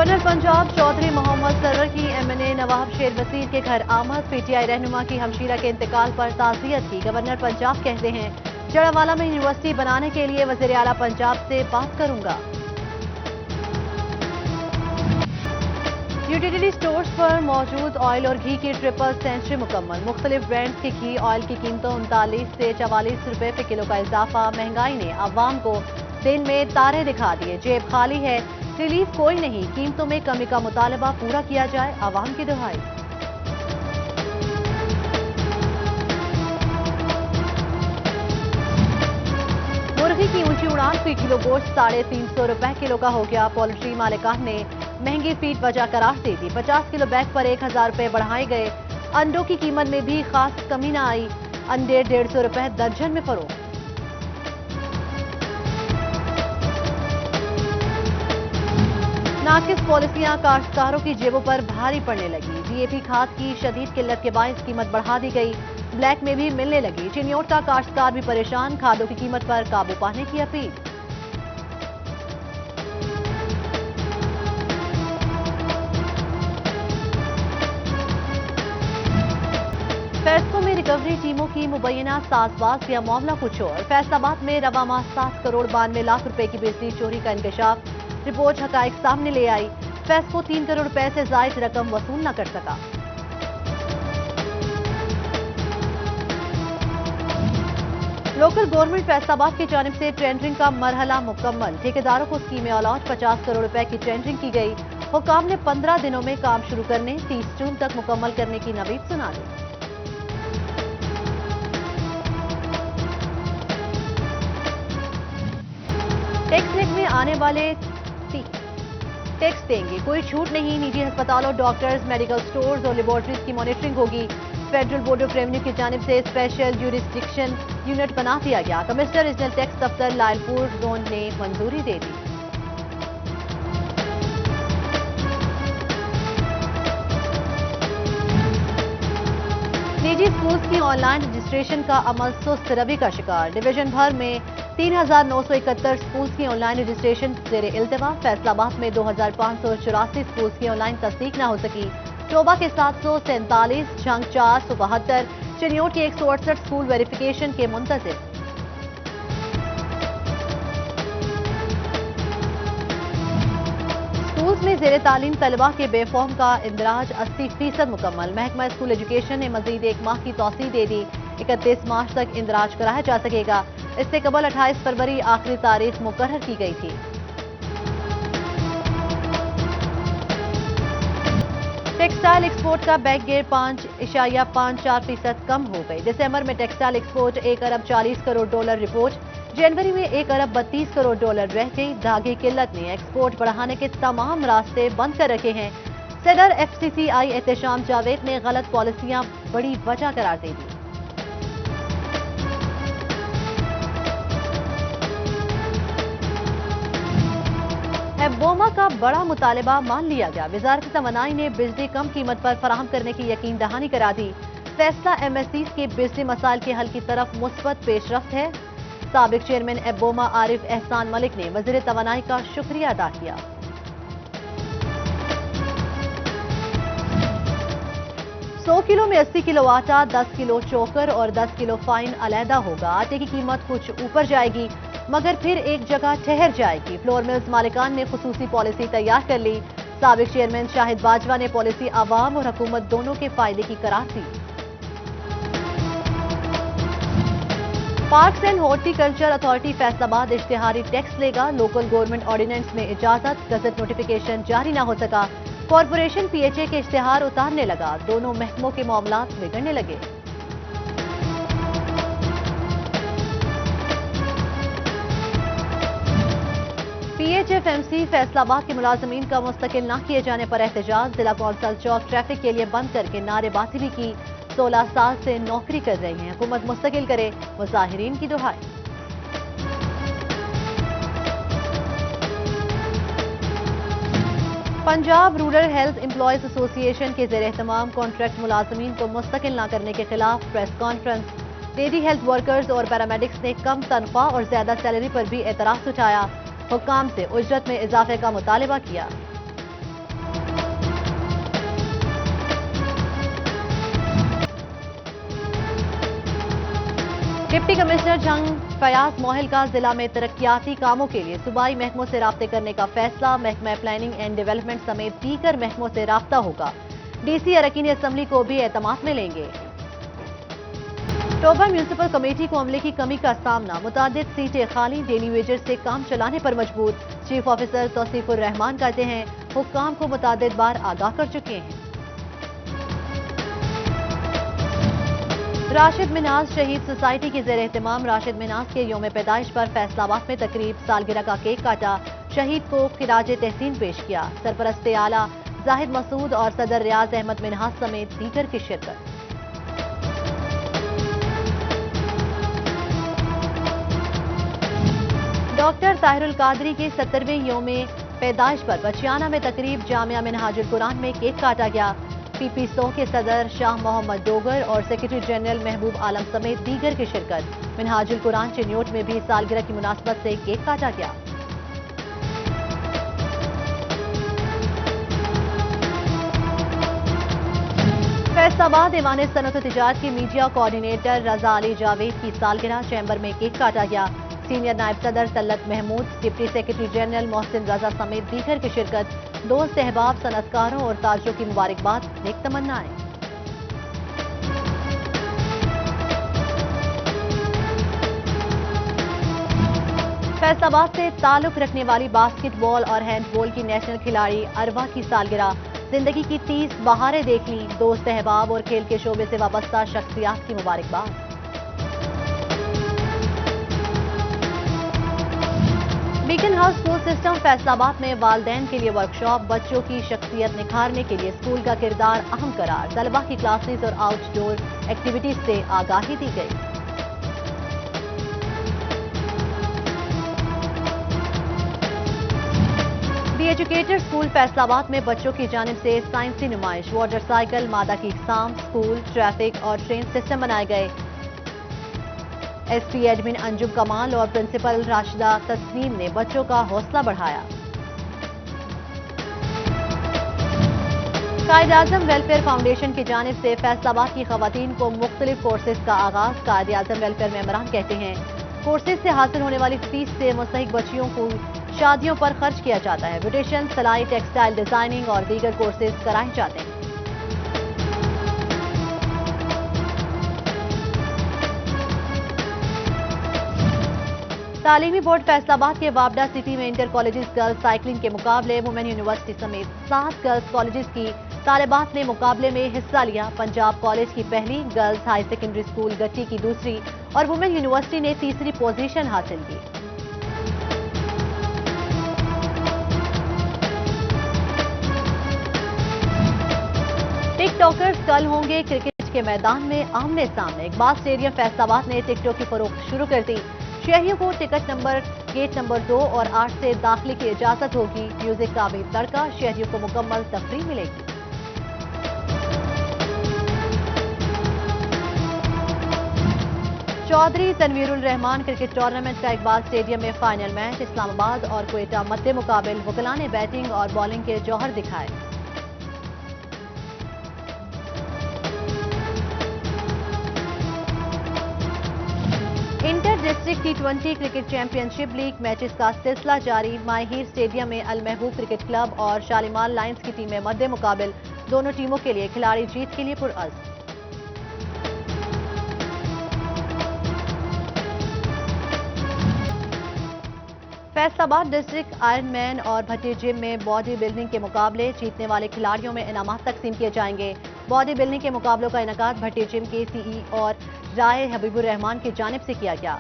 Governor Punjab Chaudhary Mohammad server की MNA नवाब शेर वसीर के घर आमद। पीटीआई रहनुमा की हमशीरा के इंतकाल पर ताज़ियत की। गवर्नर पंजाब कहते हैं जड़ावाला में यूनिवर्सिटी बनाने के लिए वज़ीर आला पंजाब से बात करूंगा। यूटिलिटी स्टोर्स पर मौजूद ऑयल और घी की ट्रिपल सेंचुरी मुकम्मल। मुख्तलिफ ब्रांड्स के घी ऑयल की कीमतों 39 से 44 रुपए फी किलो का इजाफा। महंगाई ने अवाम को दिन में तारे दिखा दिए। जेब खाली है, रिलीफ कोई नहीं। कीमतों में कमी का मुतालबा पूरा किया जाए, आवाम की दुहाई। मुर्गी की ऊंची उड़ान, फी किलो गोश्त 350 रुपए किलो का हो गया। पोल्ट्री मालिकान ने महंगी फीड वजह करार दे दी। 50 किलो बैग पर 1000 रुपए बढ़ाए गए। अंडों की कीमत में भी खास कमी न आई। अंडे 150 रुपए दर्जन में फरोख्त। नाकिस पॉलिसियां काश्तकारों की जेबों पर भारी पड़ने लगी। डीएपी खाद की शदीद किल्लत के बायस कीमत बढ़ा दी गई। ब्लैक में भी मिलने लगी। चिन्योट का काश्तकार भी परेशान। खादों की कीमत पर काबू पाने की अपील। फैसलों में रिकवरी टीमों की मुबैना साजबाज या मामला कुछ और। फैसलाबाद में रवा माह 7 करोड़ 92 लाख रुपए की बिजली चोरी का इंकशाफ। रिपोर्ट हकायक सामने ले आई। फैसको 3 करोड़ रुपए से जायद रकम वसूल न कर सका। लोकल गवर्नमेंट फैसलाबाद की जानिब से टेंडरिंग का मरहला मुकम्मल। ठेकेदारों को स्कीमें अलॉट 50 करोड़ रुपए की टेंडरिंग की गई। हुकाम ने 15 दिनों में काम शुरू करने, 30 जून तक मुकम्मल करने की नवीद सुना दी। टैक्स रेट में आने वाले टैक्स देंगे, कोई छूट नहीं। निजी अस्पतालों, डॉक्टर्स, मेडिकल स्टोर्स और लेबोरेटरीज की मॉनिटरिंग होगी। फेडरल बोर्ड ऑफ रेवेन्यू की जानिब से स्पेशल ज्यूरिसडिक्शन यूनिट बना दिया गया। कमिश्नर रीजनल टैक्स दफ्तर लायलपुर जोन ने मंजूरी दे दी। निजी स्कूल्स की ऑनलाइन रजिस्ट्रेशन का अमल सुस्त रवि का शिकार। डिवीजन भर में 3971 स्कूल्स की ऑनलाइन रजिस्ट्रेशन जेर इल्तिवा। फैसलाबाद में 2584 स्कूल्स की ऑनलाइन तस्दीक न हो सकी। टोबा के 747, झंग 472, चिन्योट के 168 स्कूल वेरिफिकेशन के मुंतजिर। स्कूल्स में जेर तालीम तलबा के बेफॉर्म का इंदराज 80% मुकम्मल। महकमा स्कूल एजुकेशन ने मजीद 1 माह की तौसीह दे दी। 31 मार्च तक इंदराज कराया जा सकेगा। इससे कबल 28 फरवरी आखिरी तारीख मुकर्रर की गई थी। टेक्सटाइल एक्सपोर्ट का बैक गेयर 5.54% कम हो गई। दिसंबर में टेक्सटाइल एक्सपोर्ट 1 अरब 40 करोड़ डॉलर रिपोर्ट। जनवरी में 1 अरब 32 करोड़ डॉलर रह गई। धागे किल्लत ने एक्सपोर्ट बढ़ाने के तमाम रास्ते बंद कर रखे हैं। सदर FCCI एहतशाम जावेद ने गलत पॉलिसियां बड़ी वजह करार दे दी। एबोमा का बड़ा मुतालबा मान लिया गया। वजारत तवानाई ने बिजली कम कीमत पर फराहम करने की यकीन दहानी करा दी। फैसला MSCs के बिजली मसाइल के हल की तरफ मुस्बत पेशरफ्त है। साबिक चेयरमैन एबोमा आरिफ एहसान मलिक ने वजीर तवानाई का शुक्रिया अदा किया। सौ किलो में 80 किलो आटा, 10 किलो चोकर और 10 किलो फाइन अलहदा होगा। आटे की कीमत कुछ ऊपर जाएगी मगर फिर एक जगह ठहर जाएगी। फ्लोर मिल्स मालिकान ने खुसूसी पॉलिसी तैयार कर ली। साबिक चेयरमैन शाहिद बाजवा ने पॉलिसी आवाम और हुकूमत दोनों के फायदे की करार दी। Parks and horticulture authority Faisalabad इश्तिहारी टैक्स लेगा। लोकल गवर्नमेंट ऑर्डिनेंस में इजाजत, गजट नोटिफिकेशन जारी न हो सका। कॉरपोरेशन PHA के इश्तिहार उतारने लगा। दोनों महकमों के मामलात बिगड़ने लगे। PHFMC फैसलाबाद के मुलाजमीन का मुस्तकिल न किए जाने पर एहतजाज। जिला कौंसल चौक ट्रैफिक के लिए बंद करके नारेबाजी भी की। 16 साल से नौकरी कर रहे हैं, हुकूमत मुस्तकिल करे, मुजाहिरीन की दुहाई। Punjab rural health employees association के जेर एहतमाम कॉन्ट्रैक्ट मुलाजमीन को मुस्तकिल न करने के खिलाफ press conference. Lady health workers और पैरामेडिक्स ने कम तनख्वाह और ज्यादा सैलरी पर भी एतराज उठाया। हुक्काम से उजरत में इजाफे का मुतालबा किया। डिप्टी कमिश्नर जंग फयाज मोहिल का जिला में तरक्याती कामों के लिए सूबाई महकमों से राब्ते करने का फैसला। महकमा प्लानिंग एंड डेवलपमेंट समेत दीगर महकमों से राब्ता होगा। डीसी अरकान असम्बली को भी एतमाद में लेंगे। टोबर म्यूनिसिपल कमेटी को अमले की कमी का सामना, मुतादिद सीटें खाली, डेली वेजर से काम चलाने पर मजबूर। चीफ ऑफिसर तौसीफुर रहमान कहते हैं हुक्काम को मुतादिद बार आगाह कर चुके हैं। राशिद मिन्हाज शहीद सोसाइटी की ज़ेर एहतमाम राशिद मिन्हाज के यौम पैदाइश पर फैसलाबाद में तकरीब, सालगिरह का केक काटा, शहीद को खिराज तहसीन पेश किया। सरपरस्त आला जाहिद मसूद और सदर रियाज अहमद मिन्हाज समेत दीगर की शिरकत। डॉक्टर ताहिरुल कादरी के 70वें यौम पैदाइश पर बचियाना में तकरीब, जामिया मिनहाजुल कुरान में केक काटा गया। पीपी सौ के सदर शाह मोहम्मद डोगर और सेक्रेटरी जनरल महबूब आलम समेत दीगर की शिरकत। मिनहाजुल कुरान चिन्योट में भी सालगिरह की मुनासबत से केक काटा गया। फैसलाबाद ऐवान सनअत तिजारत के मीडिया कोऑर्डिनेटर रजा अली जावेद की सालगिरह, चैम्बर में केक काटा गया। सीनियर नायब सदर Talat Mahmood, deputy secretary general Mohsin Raza समेत दीगर की शिरकत। दोस्त अहबाब, सनतकारों और ताजरों की मुबारकबाद, नेक तमन्नाएं। फैसलाबाद से ताल्लुक रखने वाली बास्केटबॉल और हैंडबॉल की नेशनल खिलाड़ी अरवा की सालगिरह, जिंदगी की 30 बहारें देख ली। दोस्त अहबाब और खेल के शोबे से वाबस्ता शख्सियात की मुबारकबाद। Beacon house school system Faisalabad में वालदैन के लिए वर्कशॉप, बच्चों की शख्सियत निखारने के लिए स्कूल का किरदार अहम करार। तलबा की क्लासेस और आउटडोर एक्टिविटीज से आगाही दी गई। दी एजुकेटर स्कूल फैसलाबाद में बच्चों की जानिब से साइंसी नुमाइश, वाटर साइकिल, मादा की इकसाम, स्कूल, ट्रैफिक और ट्रेन सिस्टम बनाए गए। एसपी एडमिन अंजुम कमाल और प्रिंसिपल राशिदा तस्नीम ने बच्चों का हौसला बढ़ाया। कायद-ए-आज़म वेलफेयर फाउंडेशन की जानिब से फैसलाबाद की खवातीन को मुख्तलिफ कोर्सेज का आगाज। कायद-ए-आज़म वेलफेयर मेंबरान कहते हैं कोर्सेज से हासिल होने वाली फीस से मुस्तहिक बच्चियों को शादियों पर खर्च किया जाता है। ब्यूटिशियन, सिलाई, टेक्सटाइल डिजाइनिंग और दीगर कोर्सेज कराए जाते हैं। तालीमी बोर्ड फैसलाबाद के वाबडा सिटी में इंटर कॉलेजेस गर्ल्स साइकिलिंग के मुकाबले, वुमेन यूनिवर्सिटी समेत 7 गर्ल्स कॉलेजेस की तालिबात ने मुकाबले में हिस्सा लिया। पंजाब कॉलेज की पहली, गर्ल्स हाई सेकेंडरी स्कूल गट्टी की दूसरी और वुमेन यूनिवर्सिटी ने तीसरी पोजीशन हासिल की। टिकटॉकर्स कल होंगे क्रिकेट के मैदान में आमने सामने। इकबाल स्टेडियम फैसलाबाद ने टिकटॉक की फरोख्त शुरू कर दी। शहरियों को टिकट नंबर गेट नंबर 2 और 8 से दाखिले की इजाजत होगी। म्यूजिक का भी तड़का, शहरियों को मुकम्मल तफरीह मिलेगी। चौधरी तनवीरुल रहमान क्रिकेट टूर्नामेंट का इकबाल स्टेडियम में फाइनल मैच, इस्लामाबाद और क्वेटा मद्दे मुकाबिल। वकला ने बैटिंग और बॉलिंग के जौहर दिखाए। Inter district T20 cricket championship league matches का सिलसिला जारी। माहिर स्टेडियम में अल महबूब क्रिकेट क्लब और शालीमार लायंस की टीमें मद्दे मुकाबिल। दोनों टीमों के लिए खिलाड़ी जीत के लिए पुरअज़्म। फैसलाबाद डिस्ट्रिक्ट आयरन मैन और भट्टी जिम में बॉडी बिल्डिंग के मुकाबले। जीतने वाले खिलाड़ियों में इनामात तकसीम किए जाएंगे। बॉडी बिल्डिंग के मुकाबलों का इनेकाद भट्टी जिम के सीई और राय हबीबुर रहमान की जानिब से किया गया।